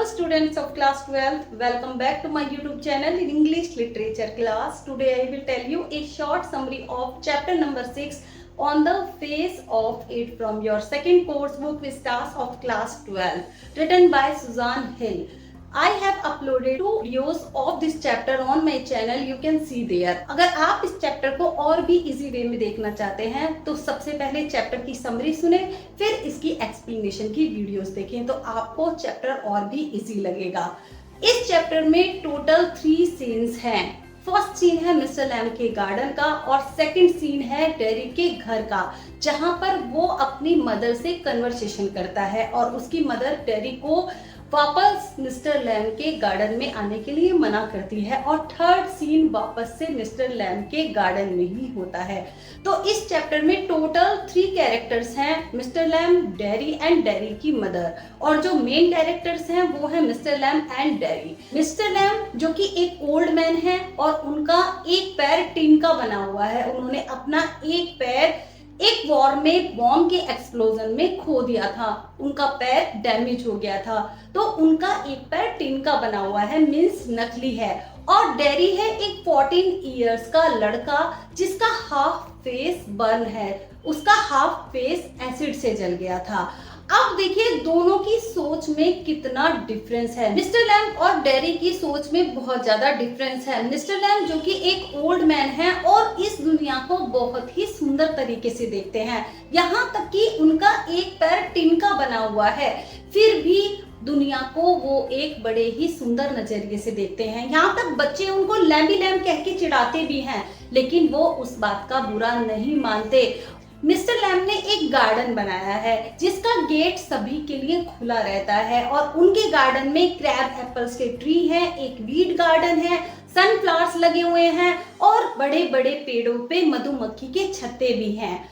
Hello students of class 12th, welcome back to my YouTube channel in English literature class. Today I will tell you a short summary of chapter number 6 on the face of it from your second course book Vistas of class 12 written by Suzanne Hill. I have uploaded 2 videos of this chapter on my channel. You can see there. अगर आप इस chapter को और भी easy way में देखना चाहते हैं तो सबसे पहले चैप्टर की समरी सुने, फिर इसकी एक्सप्लेनेशन की वीडियोस देखें तो आपको चैप्टर और भी इजी लगेगा। इस चैप्टर में टोटल 3 सीन्स हैं। फर्स्ट सीन है मिस्टर लैम के गार्डन का और सेकंड सीन है डेरी के घर का, जहां पर वो अपनी मदर से कन्वर्सेशन करता है और उसकी मदर डेरी को वापस मिस्टर लैम के गार्डन में आने के लिए मना करती है और थर्ड सीन वापस से मिस्टर लैम के गार्डन में ही होता है। तो इस चैप्टर में टोटल 3 कैरेक्टर्स हैं, mister Lamb, Derry and Derry की मदर, और जो मेन कैरेक्टर्स हैं वो है mister Lamb and Derry. Mister Lamb जो कि एक ओल्ड मैन है और उनका एक पैर टीन का बना हुआ है, उन्होंने अपना एक पैर एक वॉर में बॉम्ब के एक्सप्लोजन में खो दिया था, उनका पैर डैमेज हो गया था, तो उनका एक पैर टीन का बना हुआ है, मींस नकली है। और डेरी है एक 14 इयर्स का लड़का जिसका हाफ फेस बर्न है, उसका हाफ फेस एसिड से जल गया था। अब देखिए दोनों की सोच में कितना डिफरेंस है। मिस्टर लैम और डेरी की सोच में बहुत ज्यादा डिफरेंस है। मिस्टर लैम जो कि एक ओल्ड मैन है और इस दुनिया को बहुत ही सुंदर तरीके से देखते हैं, यहाँ तक कि उनका एक पैर टिन का बना हुआ है, फिर भी दुनिया को वो एक बड़े ही सुंदर नजरिए से देखते हैं। यहाँ तक बच्चे उनको लैम्बी लैम कह के चिढ़ाते भी हैं, लेकिन वो उस बात का बुरा नहीं मानते। मिस्टर लैम ने एक गार्डन बनाया है जिसका गेट सभी के लिए खुला रहता है और उनके गार्डन में क्रैब एप्पल्स के ट्री हैं, एक वीड गार्डन है, सनफ्लावर्स लगे हुए हैं और बड़े बड़े पेड़ों पे मधुमक्खी के छत्ते भी हैं।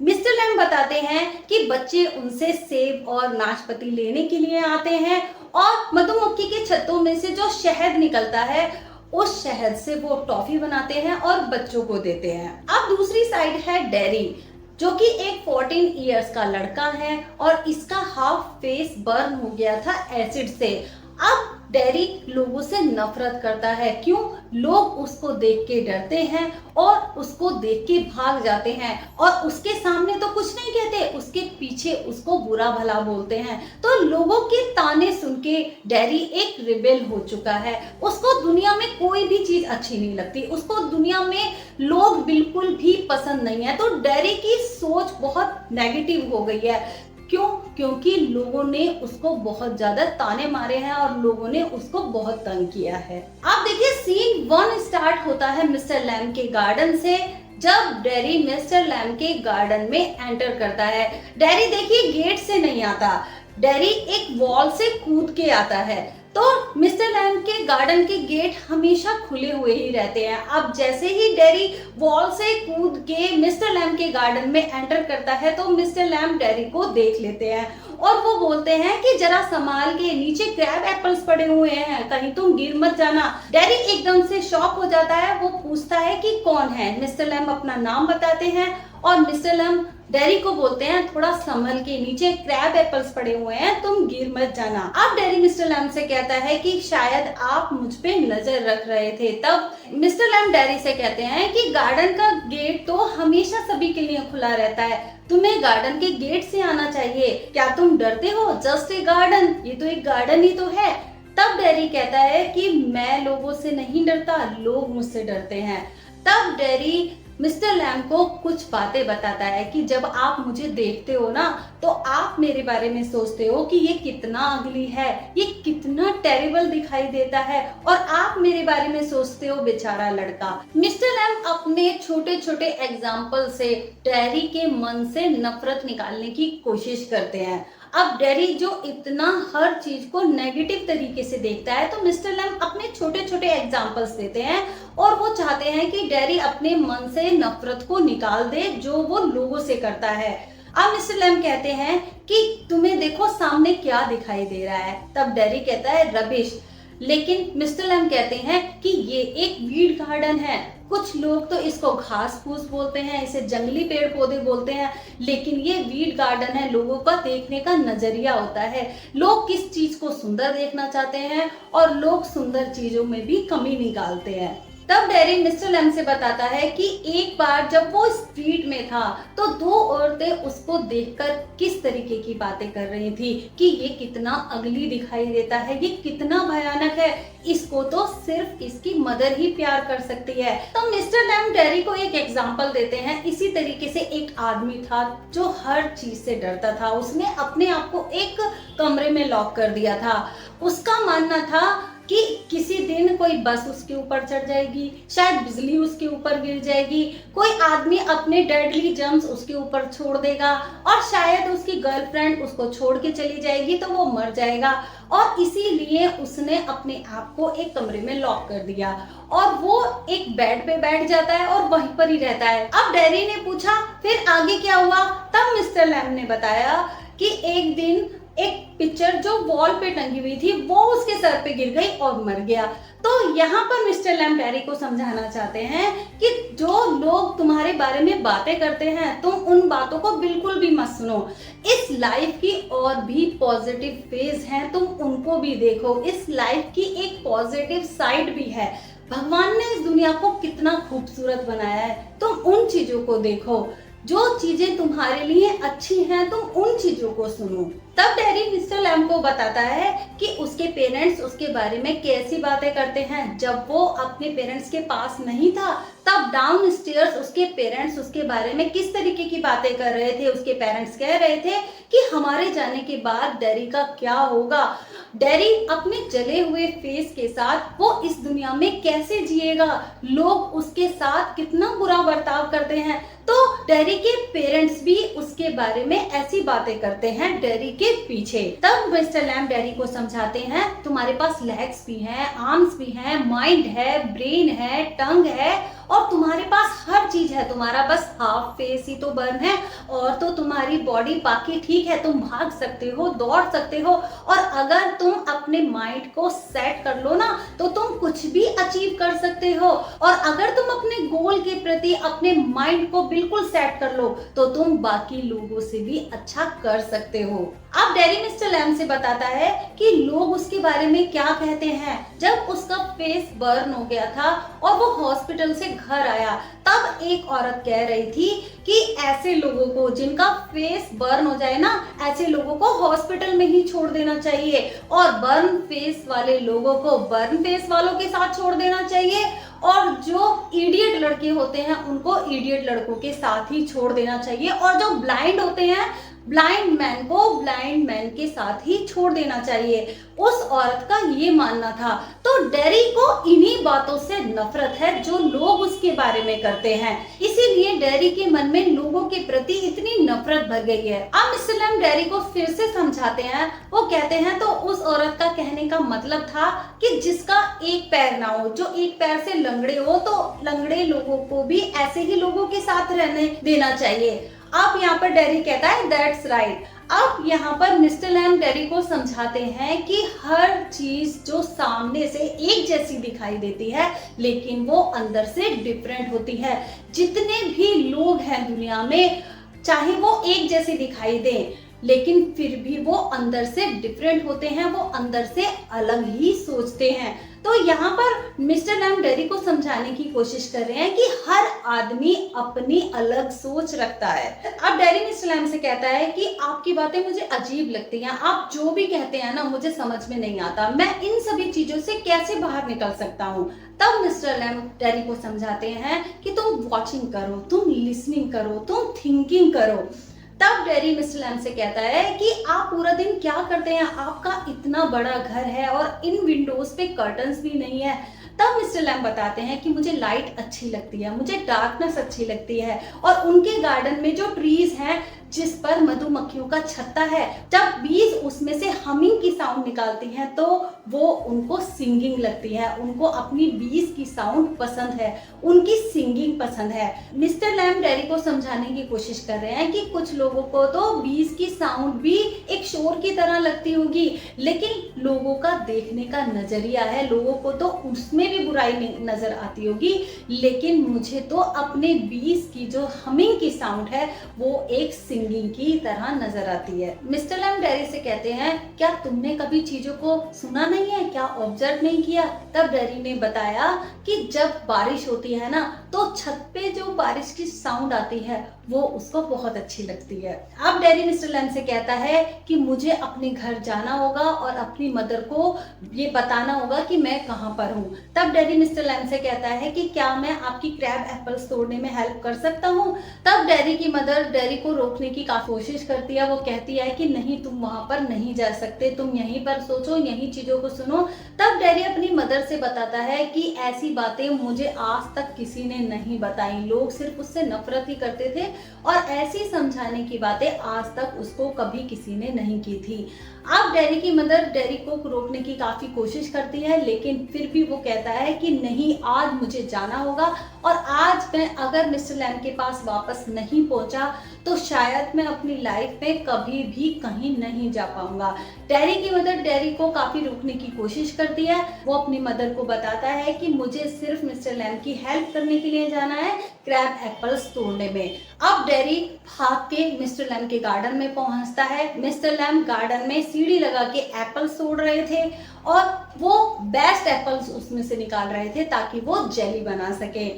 मिस्टर लैम बताते हैं कि बच्चे उनसे सेब और नाशपाती लेने के लिए आते हैं और मधुमक्खी के छत्तों में से जो शहद निकलता है उस शहद से वो टॉफी बनाते हैं और बच्चों को देते हैं। अब दूसरी साइड है डेरी जो कि एक 14 इयर्स का लड़का है और इसका हाफ फेस बर्न हो गया था एसिड से। अब डेरी लोगों से नफरत करता है, क्यों? लोग उसको देख के डरते हैं और उसको देख के भाग जाते हैं और उसके सामने तो कुछ नहीं कहते, उसके पीछे उसको बुरा भला बोलते हैं। तो लोगों के ताने सुन के डेरी एक रिबेल हो चुका है, उसको दुनिया में कोई भी चीज अच्छी नहीं लगती, उसको दुनिया में लोग बिल्कुल भी पसंद नहीं है। तो डेरी की सोच बहुत नेगेटिव हो गई है। क्यों? क्योंकि लोगों ने उसको बहुत ज्यादा ताने मारे हैं और लोगों ने उसको बहुत तंग किया है। आप देखिए सीन 1 स्टार्ट होता है मिस्टर लैम के गार्डन से, जब डेरी मिस्टर लैम के गार्डन में एंटर करता है। डेरी देखिए गेट से नहीं आता, डेरी एक वॉल से कूद के आता है। तो मिस्टर लैम के गार्डन के गेट हमेशा खुले हुए ही रहते हैं। अब जैसे ही डेरी वॉल से कूद के मिस्टर लैम के गार्डन में एंटर करता है तो मिस्टर लैम डेरी को देख लेते हैं और वो बोलते हैं कि जरा संभाल के, नीचे क्रैब एप्पल्स पड़े हुए हैं, कहीं तुम गिर मत जाना। डेरी एकदम से शॉक हो जाता है, वो पूछता है कि कौन है। मिस्टर लैम अपना नाम बताते हैं और मिस्टर लैम डेरी को बोलते हैं थोड़ा संभल के, नीचे क्रैब एप्पल्स पड़े हुए हैं, तुम गिर मत जाना। अब डेरी मिस्टर लैम से कहता है कि शायद आप मुझ पे नजर रख रहे थे। तब मिस्टर लैम डेरी से कहते हैं कि गार्डन का गेट तो हमेशा सभी के लिए खुला रहता है, तुम्हें गार्डन के गेट से आना चाहिए, क्या तुम डरते हो? जस्ट ए गार्डन, ये तो एक गार्डन ही तो है। तब डेरी कहता है कि मैं लोगों से नहीं डरता, लोग मुझसे डरते हैं। तब डेरी मिस्टर लैम को कुछ बातें बताता है कि जब आप मुझे देखते हो ना तो आप मेरे बारे में सोचते हो कि ये कितना अगली है, ये कितना टेरिबल दिखाई देता है, और आप मेरे बारे में सोचते हो बेचारा लड़का। मिस्टर लैम अपने छोटे छोटे एग्जाम्पल से डेरी के मन से नफरत निकालने की कोशिश करते हैं। अब डेरी जो इतना हर चीज को नेगेटिव तरीके से देखता है तो मिस्टर लैम अपने छोटे छोटे एग्जाम्पल्स देते हैं और वो चाहते हैं कि डेरी अपने मन से नफरत को निकाल दे जो वो लोगों से करता है। अब मिस्टर लैम कहते हैं कि तुम्हें देखो सामने क्या दिखाई दे रहा है। तब डेरी कहता है रबिश। लेकिन मिस्टर लैम कहते हैं कि ये एक वीड गार्डन है। कुछ लोग तो इसको घास फूस बोलते हैं, इसे जंगली पेड़ पौधे बोलते हैं, लेकिन ये वीड गार्डन है। लोगों का देखने का नजरिया होता है, लोग किस चीज को सुंदर देखना चाहते हैं और लोग सुंदर चीजों में भी कमी निकालते हैं। तब डेरी मिस्टर लैम से बताता है कि एक बार जब वो स्ट्रीट में था तो दो औरतें उसको देखकर किस तरीके की बातें कर रही थी कि ये कितना अगली दिखाई देता है, ये कितना भयानक है, इसको तो सिर्फ इसकी मदर ही प्यार कर सकती है। तो मिस्टर लैम डेरी को एक एग्जांपल देते हैं। इसी तरीके से एक आदमी था जो हर चीज से डरता था। उसने अपने आप को एक कमरे में लॉक कर दिया था। उसका मानना था कि किसी दिन कोई बस उसके ऊपर चढ़ जाएगी, शायद बिजली उसके ऊपर गिर जाएगी, कोई आदमी अपने डेडली जर्म्स उसके ऊपर छोड़ देगा और शायद उसकी गर्लफ्रेंड उसको छोड़ के चली जाएगी तो वो मर जाएगा। और इसीलिए उसने अपने आप को एक कमरे में लॉक कर दिया और वो एक बेड पे बैठ जाता है और वहीं पर ही रहता है। अब डेरी ने पूछा फिर आगे क्या हुआ? तब मिस्टर लैम ने बताया कि एक दिन एक पिक्चर जो वॉल पे टंगी हुई थी वो उसके सर पे गिर गई और मर गया। तो यहाँ पर मिस्टर लैम डेरी को समझाना चाहते हैं कि जो लोग तुम्हारे बारे में बातें करते हैं तुम उन बातों को बिल्कुल भी मत सुनो। इस लाइफ की और भी पॉजिटिव फेज हैं, तुम उनको भी देखो। इस लाइफ की एक पॉजिटिव साइड भी है। भगवान ने इस दुनिया को कितना खूबसूरत बनाया है, तुम उन चीजों को देखो। जो चीजें तुम्हारे लिए अच्छी हैं तुम उन चीजों को सुनो। तब डेरी मिस्टर लैम को बताता है कि उसके पेरेंट्स उसके बारे में कैसी बातें करते हैं। जब वो अपने पेरेंट्स के पास नहीं था तब डाउन स्टेयर्स उसके पेरेंट्स उसके बारे में किस तरीके की बातें कर रहे थे। उसके पेरेंट्स कह रहे थे कि हमारे जाने के बाद डेरी का क्या होगा, डेरी अपने जले हुए फेस के साथ वो इस दुनिया में कैसे जिएगा, लोग उसके साथ कितना बुरा बर्ताव करते हैं। तो डेरी के पेरेंट्स भी उसके बारे में ऐसी बातें करते हैं डेरी के पीछे। तब मिस्टर लैम डेरी को समझाते हैं तुम्हारे पास लेग्स भी हैं, आर्म्स भी हैं, माइंड है, ब्रेन है, टंग है और तुम्हारे पास हर चीज है। तुम्हारा बस हाफ फेस ही तो बर्न है और तो तुम्हारी बॉडी बाकी ठीक है। तुम भाग सकते हो, दौड़ सकते हो और अगर तुम अपने माइंड को सेट कर लो ना तो तुम कुछ भी अचीव कर सकते हो। और अगर तुम अपने गोल के प्रति अपने माइंड को बिल्कुल सेट कर लो तो तुम बाकी लोगों से भी अच्छा कर सकते हो। अब डेरी मिस्टर लैम से बताता है कि लोग उसके बारे में क्या कहते हैं। जब उसका फेस बर्न हो गया था और वो हॉस्पिटल से घर आया तब एक औरत कह रही थी कि ऐसे लोगों को जिनका फेस बर्न हो जाए ना, ऐसे लोगों को हॉस्पिटल में ही छोड़ देना चाहिए और बर्न फेस वाले लोगों को बर्न फेस वालों के साथ छोड़ देना चाहिए और जो इडियट लड़के होते हैं उनको इडियट लड़कों के साथ ही छोड़ देना चाहिए और जो ब्लाइंड होते हैं ब्लाइंड मैन को ब्लाइंड मैन के साथ ही छोड़ देना चाहिए। उस औरत का ये मानना था। तो डेरी को इन्हीं बातों से नफरत है जो लोग उसके बारे में करते हैं, इसीलिए डेरी के मन में लोगों के प्रति इतनी नफरत भर गई है। अब मिस्टर लैम डेरी को फिर से समझाते हैं। वो कहते हैं तो उस औरत का कहने का मतलब था कि जिसका एक पैर ना हो, जो एक पैर से लंगड़े हो, तो लंगड़े लोगों को भी ऐसे ही लोगों के साथ रहने देना चाहिए। अब यहाँ पर डेरी कहता है दैट्स राइट। अब यहाँ पर मिस्टर लैम डेरी को समझाते हैं कि हर चीज जो सामने से एक जैसी दिखाई देती है लेकिन वो अंदर से डिफरेंट होती है। जितने भी लोग हैं दुनिया में चाहे वो एक जैसे दिखाई दें लेकिन फिर भी वो अंदर से डिफरेंट होते हैं, वो अंदर से अलग ही सोचते हैं। तो यहाँ पर मिस्टर लैम डेरी को समझाने की कोशिश कर रहे हैं कि हर आदमी अपनी अलग सोच रखता है। अब डेरी मिस्टर लैम से कहता है कि आपकी बातें मुझे अजीब लगती हैं, आप जो भी कहते हैं ना मुझे समझ में नहीं आता, मैं इन सभी चीजों से कैसे बाहर निकल सकता हूँ। तब मिस्टर लैम डेरी को समझाते हैं कि तुम वॉचिंग करो, तुम लिसनिंग करो, तुम थिंकिंग करो। तब डेरी मिस्टर लैम से कहता है कि आप पूरा दिन क्या करते हैं, आपका इतना बड़ा घर है और इन विंडोज पे कर्टन्स भी नहीं है। तब मिस्टर लैम बताते हैं कि मुझे लाइट अच्छी लगती है, मुझे डार्कनेस अच्छी लगती है और उनके गार्डन में जो ट्रीज हैं जिस पर मधुमक्खियों का छत्ता है। जब बीज उसमें से हमिंग की साउंड निकालती हैं तो वो उनको सिंगिंग लगती है, उनको अपनी बीज की साउंड पसंद है, उनकी सिंगिंग पसंद है। मिस्टर लैम डेयरी को समझाने की कोशिश कर रहे हैं कि कुछ लोगों को तो बीज की साउंड भी एक शोर की तरह लगती होगी, लेकिन लोगों का देखने का नजरिया है, लोगों को तो उसमें भी बुराई नजर आती होगी, लेकिन मुझे तो अपने बीज की जो हमिंग की साउंड है वो एक सिंगिंग की तरह नजर आती है। मिस्टर लैम डेयरी से कहते हैं, क्या तुमने कभी चीजों को सुना नहीं है, क्या ऑब्जर्व नहीं किया? तब डेयरी ने बताया कि जब बारिश होती है ना तो छत पे जो बारिश की साउंड आती है वो उसको बहुत अच्छी लगती है। अब डेयरी मिस्टर लैम से कहता है कि मुझे अपने घर जाना होगा और अपनी मदर को ये बताना होगा कि मैं कहाँ पर हूँ। तब डेयरी मिस्टर लैम से कहता है कि क्या मैं आपकी क्रैब एप्पल्स तोड़ने में हेल्प कर सकता हूँ? तब डेयरी की मदर डेयरी को रोकने की काफी कोशिश करती है। वो कहती है कि नहीं, तुम वहां पर नहीं जा सकते, तुम यहीं पर सोचो, यहीं चीजों को सुनो। तब डेयरी अपनी मदर से बताता है कि ऐसी बातें मुझे आज तक किसी ने नहीं बताई, लोग सिर्फ उससे नफरत ही करते थे और ऐसी समझाने की बातें आज तक उसको कभी किसी ने नहीं की थी। अब डेयरी की मदर डेयरी को रोकने की काफी कोशिश करती है, लेकिन फिर भी वो कहता है कि नहीं, आज मुझे जाना होगा और आज मैं अगर मिस्टर लैम के पास वापस नहीं पहुंचा तो शायद मैं अपनी लाइफ में कभी भी कहीं नहीं जा पाऊंगा। डेयरी की मदर डेयरी को काफी रोकने की कोशिश करती है। वो अपनी मदर को बताता है कि मुझे सिर्फ मिस्टर लैम की हेल्प करने के लिए जाना है क्रैब एप्पल्स तोड़ने में। अब डेयरी भाग के मिस्टर लैम के गार्डन में पहुंचता है। मिस्टर लैम गार्डन में सीढ़ी लगा के एप्पल्स तोड़ रहे थे और वो बेस्ट एप्पल्स उसमें से निकाल रहे थे ताकि वो जेली बना सके।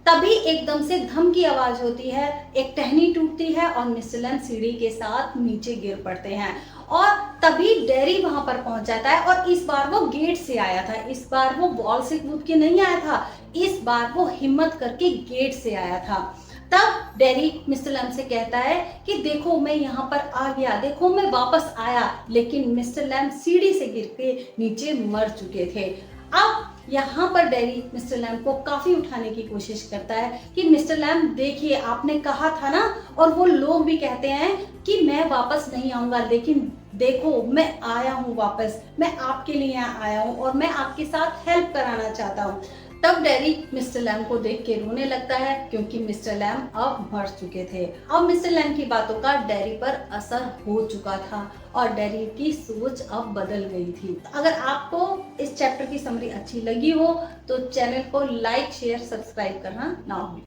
तभी एकदम से धम की आवाज होती है, एक टहनी टूटती है और मिस्टर लैम सीढ़ी के साथ नीचे गिर पड़ते हैं। और तभी डेयरी वहां पर पहुंच जाता है और इस बार वो गेट से आया था, इस बार वो वॉल से कूद के नहीं आया था, इस बार वो हिम्मत करके गेट से आया था। तब डेयरी मिस्टर लैम से कहता है कि देखो मैं यहाँ पर आ गया, देखो मैं वापस आया, लेकिन मिस्टर लैम सीढ़ी से गिर के नीचे मर चुके थे। अब यहाँ पर डेयरी मिस्टर लैम को काफी उठाने की कोशिश करता है कि मिस्टर लैम देखिए, आपने कहा था ना, और वो लोग भी कहते हैं कि मैं वापस नहीं आऊंगा, लेकिन देखो मैं आया हूँ वापस, मैं आपके लिए आया हूँ और मैं आपके साथ हेल्प कराना चाहता हूँ। तब डेयरी मिस्टर लैम को देख के रोने लगता है क्योंकि मिस्टर लैम अब मर चुके थे। अब मिस्टर लैम की बातों का डेयरी पर असर हो चुका था और डेयरी की सोच अब बदल गई थी। अगर आपको इस चैप्टर की समरी अच्छी लगी हो तो चैनल को लाइक, शेयर, सब्सक्राइब करना ना भूलें।